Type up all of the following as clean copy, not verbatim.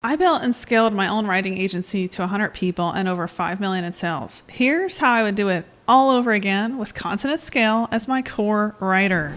I built and scaled my own writing agency to 100 people and over 5 million in sales. Here's how I would do it all over again with Content at Scale as my core writer.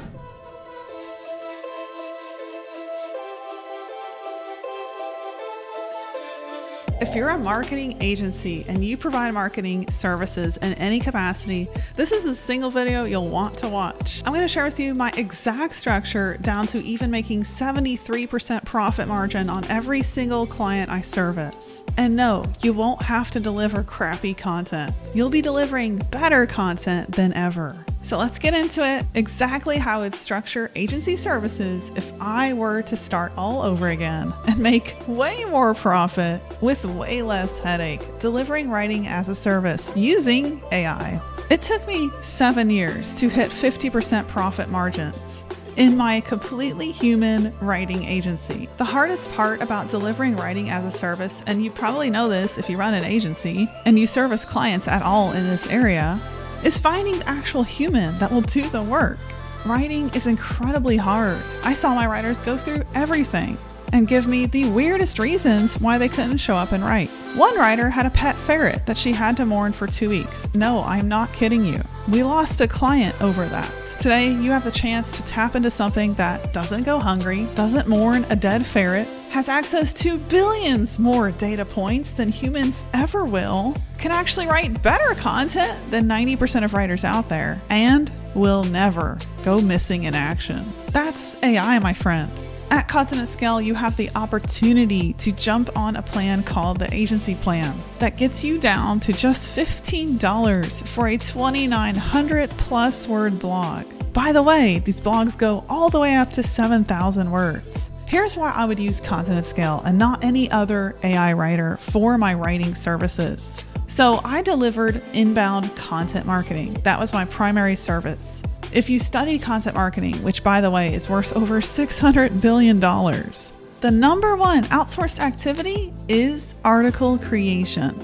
If you're a marketing agency and you provide marketing services in any capacity, this is the single video you'll want to watch. I'm going to share with you my exact structure down to even making 73% profit margin on every single client I service. And no, you won't have to deliver crappy content. You'll be delivering better content than ever. So let's get into it. Exactly how I would structure agency services if I were to start all over again and make way more profit with way less headache, delivering writing as a service using AI. It took me 7 years to hit 50% profit margins in my completely human writing agency. The hardest part about delivering writing as a service, and you probably know this if you run an agency and you service clients at all in this area, is finding the actual human that will do the work. Writing is incredibly hard. I saw my writers go through everything and give me the weirdest reasons why they couldn't show up and write. One writer had a pet ferret that she had to mourn for 2 weeks. No, I'm not kidding you. We lost a client over that. Today, you have the chance to tap into something that doesn't go hungry, doesn't mourn a dead ferret, has access to billions more data points than humans ever will, can actually write better content than 90% of writers out there, and will never go missing in action. That's AI, my friend. At Content at Scale, you have the opportunity to jump on a plan called the agency plan that gets you down to just $15 for a 2,900 plus word blog. By the way, these blogs go all the way up to 7,000 words. Here's why I would use Content at Scale and not any other AI writer for my writing services. So I delivered inbound content marketing. That was my primary service. If you study content marketing, which by the way is worth over $600 billion, the number one outsourced activity is article creation.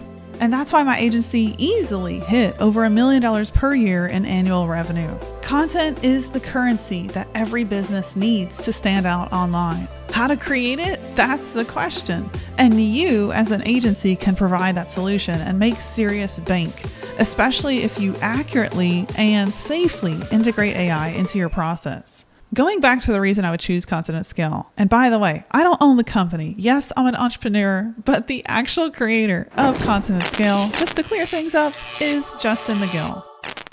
And that's why my agency easily hit over $1 million per year in annual revenue. Content is the currency that every business needs to stand out online. How to create it? That's the question. And you as an agency can provide that solution and make serious bank, especially if you accurately and safely integrate AI into your process. Going back to the reason I would choose Content at Scale, and by the way, I don't own the company. Yes, I'm an entrepreneur, but the actual creator of Content at Scale, just to clear things up, is Justin McGill.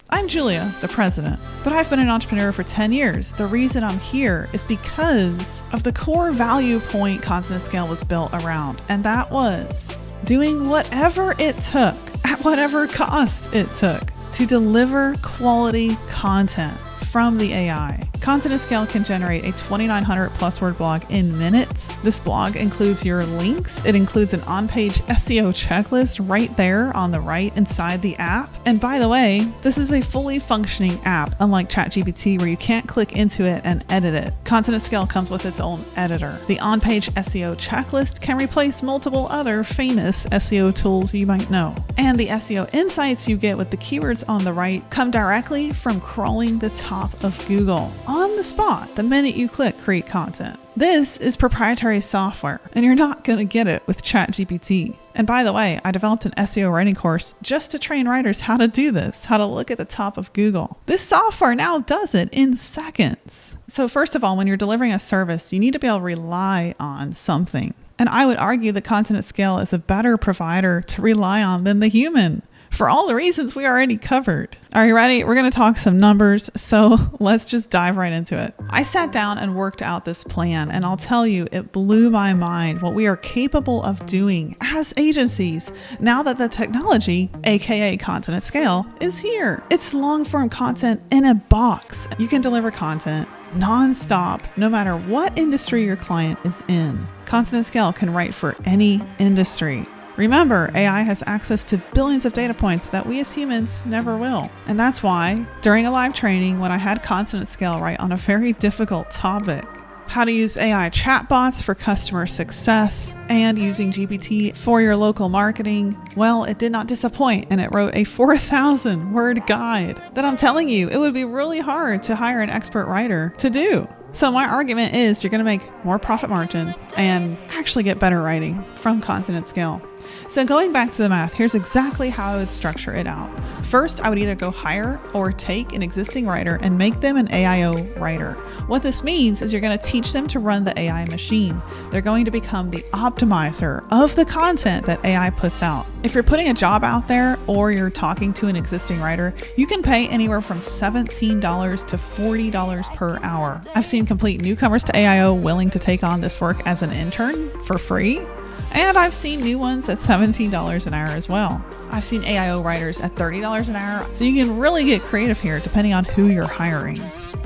I'm Julia, the president, but I've been an entrepreneur for 10 years. The reason I'm here is because of the core value point Content at Scale was built around, and that was doing whatever it took, at whatever cost it took, to deliver quality content from the AI. Content at Scale can generate a 2,900 plus word blog in minutes. This blog includes your links. It includes an on-page SEO checklist right there on the right inside the app. And by the way, this is a fully functioning app, unlike ChatGPT where you can't click into it and edit it. Content at Scale comes with its own editor. The on-page SEO checklist can replace multiple other famous SEO tools you might know. And the SEO insights you get with the keywords on the right come directly from crawling the top of Google on the spot the minute you click create content. This is proprietary software and you're not going to get it with ChatGPT. And by the way, I developed an SEO writing course just to train writers how to do this, how to look at the top of Google. This software now does it in seconds. So first of all, when you're delivering a service, you need to be able to rely on something. And I would argue that Content at Scale is a better provider to rely on than the human, for all the reasons we already covered. Are you ready? We're going to talk some numbers, so let's just dive right into it. I sat down and worked out this plan, and I'll tell you, it blew my mind what we are capable of doing as agencies now that the technology, aka Content at Scale, is here. It's long-form content in a box. You can deliver content non-stop, no matter what industry your client is in. Content at Scale can write for any industry. Remember, AI has access to billions of data points that we as humans never will. And that's why, during a live training, when I had Content at Scale write on a very difficult topic, how to use AI chatbots for customer success and using GPT for your local marketing, well, it did not disappoint, and it wrote a 4,000 word guide that I'm telling you, it would be really hard to hire an expert writer to do. So my argument is you're going to make more profit margin and actually get better writing from Content at Scale. So going back to the math, here's exactly how I would structure it out. First, I would either go hire or take an existing writer and make them an AIO writer. What this means is you're going to teach them to run the AI machine. They're going to become the optimizer of the content that AI puts out. If you're putting a job out there or you're talking to an existing writer, you can pay anywhere from $17 to $40 per hour. I've seen complete newcomers to AIO willing to take on this work as an intern for free. And I've seen new ones at $17 an hour as well. I've seen AIO writers at $30 an hour, so you can really get creative here depending on who you're hiring.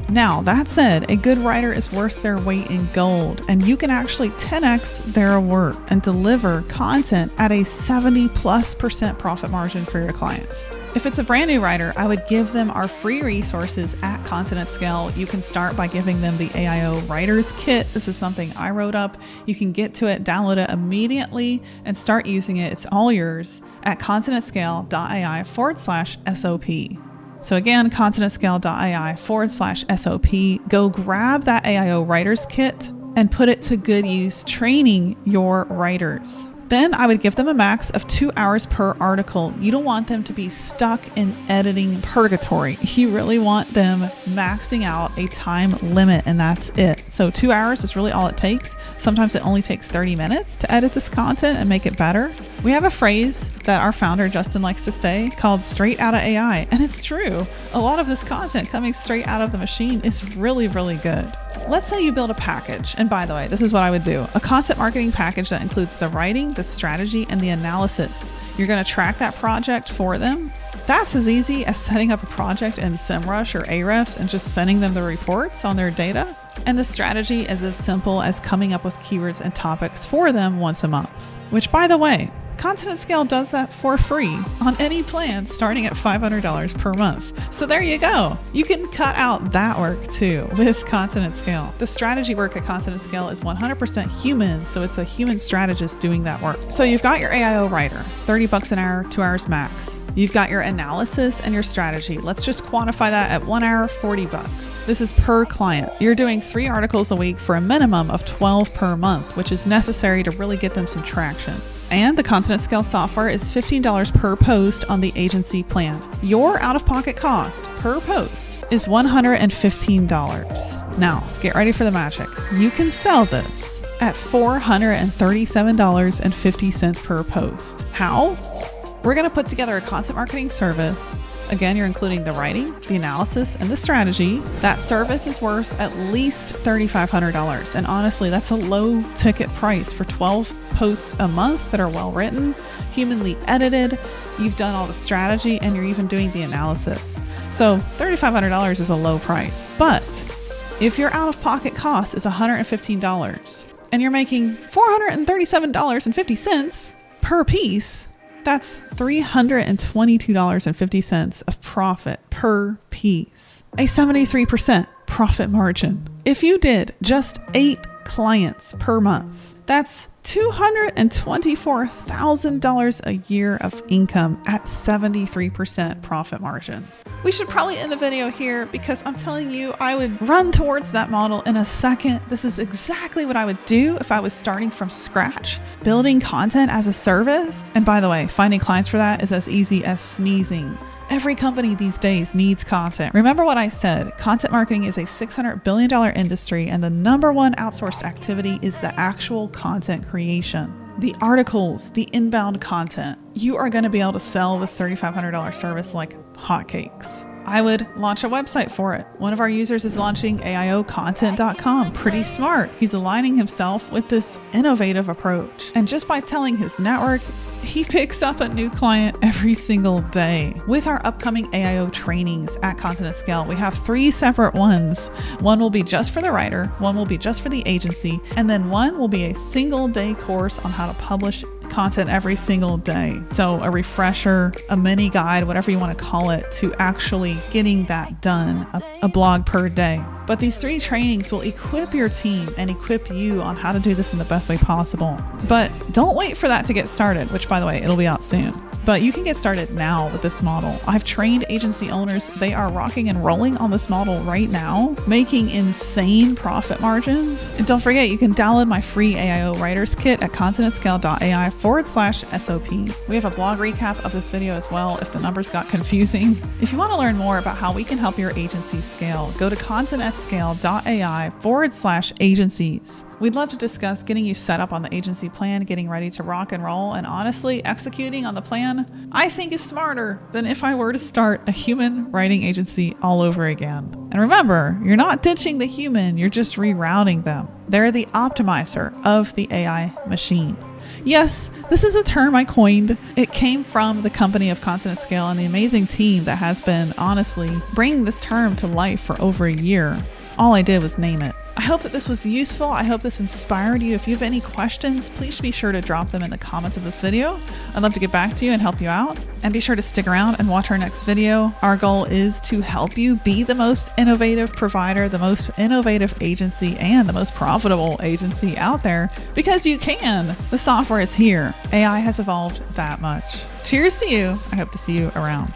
Now, that said, a good writer is worth their weight in gold, and you can actually 10x their work and deliver content at a 70+% profit margin for your clients. If it's a brand new writer, I would give them our free resources at Content at Scale. You can start by giving them the AIO Writers Kit. This is something I wrote up. You can get to it, download it immediately, and start using it. It's all yours at contentatscale.ai/SOP. So again, contentatscale.ai/SOP. Go grab that AIO Writers Kit and put it to good use training your writers. Then I would give them a max of 2 hours per article. You don't want them to be stuck in editing purgatory. You really want them maxing out a time limit, and that's it. So 2 hours is really all it takes. Sometimes it only takes 30 minutes to edit this content and make it better. We have a phrase that our founder, Justin, likes to say called straight out of AI. And it's true. A lot of this content coming straight out of the machine is really, really good. Let's say you build a package. And by the way, this is what I would do. A content marketing package that includes the writing, the strategy, and the analysis. You're going to track that project for them. That's as easy as setting up a project in SEMrush or Ahrefs and just sending them the reports on their data. And the strategy is as simple as coming up with keywords and topics for them once a month. Which, by the way, Content at Scale does that for free on any plan starting at $500 per month. So there you go. You can cut out that work too with Content at Scale. The strategy work at Content at Scale is 100% human, so it's a human strategist doing that work. So you've got your AIO writer, $30 an hour, 2 hours max. You've got your analysis and your strategy. Let's just quantify that at 1 hour, $40. This is per client. You're doing 3 articles a week for a minimum of 12 per month, which is necessary to really get them some traction. And the Content at Scale software is $15 per post on the agency plan. Your out-of-pocket cost per post is $115. Now, get ready for the magic. You can sell this at $437.50 per post. How? We're going to put together a content marketing service. Again, you're including the writing, the analysis, and the strategy. That service is worth at least $3,500. And honestly, that's a low ticket price for 12 posts a month that are well written, humanly edited. You've done all the strategy and you're even doing the analysis. So $3,500 is a low price. But if your out-of-pocket cost is $115 and you're making $437.50 per piece, that's $322.50 of profit per piece, a 73% profit margin. If you did just 8 clients per month, that's $224,000 a year of income at 73% profit margin. We should probably end the video here because I'm telling you, I would run towards that model in a second. This is exactly what I would do if I was starting from scratch, building content as a service. And by the way, finding clients for that is as easy as sneezing. Every company these days needs content. Remember what I said, content marketing is a $600 billion industry, and the #1 outsourced activity is the actual content creation. The articles, the inbound content. You are going to be able to sell this $3,500 service like hotcakes. I would launch a website for it. One of our users is launching aiocontent.com. Pretty smart. He's aligning himself with this innovative approach. And just by telling his network, he picks up a new client every single day. With our upcoming AIO trainings at Content at Scale, we have 3 separate ones. One will be just for the writer, one will be just for the agency, and then one will be a single day course on how to publish content every single day. So a refresher, a mini guide, whatever you want to call it, to actually getting that done, a blog per day. But these 3 trainings will equip your team and equip you on how to do this in the best way possible. But don't wait for that to get started, which by the way, it'll be out soon. but you can get started now with this model. I've trained agency owners. They are rocking and rolling on this model right now, making insane profit margins. And don't forget, you can download my free AIO Writers Kit at contentatscale.ai/SOP. We have a blog recap of this video as well if the numbers got confusing. If you want to learn more about how we can help your agency scale, go to contentatscale.ai/agencies. We'd love to discuss getting you set up on the agency plan, getting ready to rock and roll, and honestly, executing on the plan, I think is smarter than if I were to start a human writing agency all over again. And remember, you're not ditching the human, you're just rerouting them. They're the optimizer of the AI machine. Yes, this is a term I coined. It came from the company of Content at Scale and the amazing team that has been, honestly, bringing this term to life for over a year. All I did was name it. I hope that this was useful. I hope this inspired you. If you have any questions, please be sure to drop them in the comments of this video. I'd love to get back to you and help you out. And be sure to stick around and watch our next video. Our goal is to help you be the most innovative provider, the most innovative agency, and the most profitable agency out there, because you can. The software is here. AI has evolved that much. Cheers to you. I hope to see you around.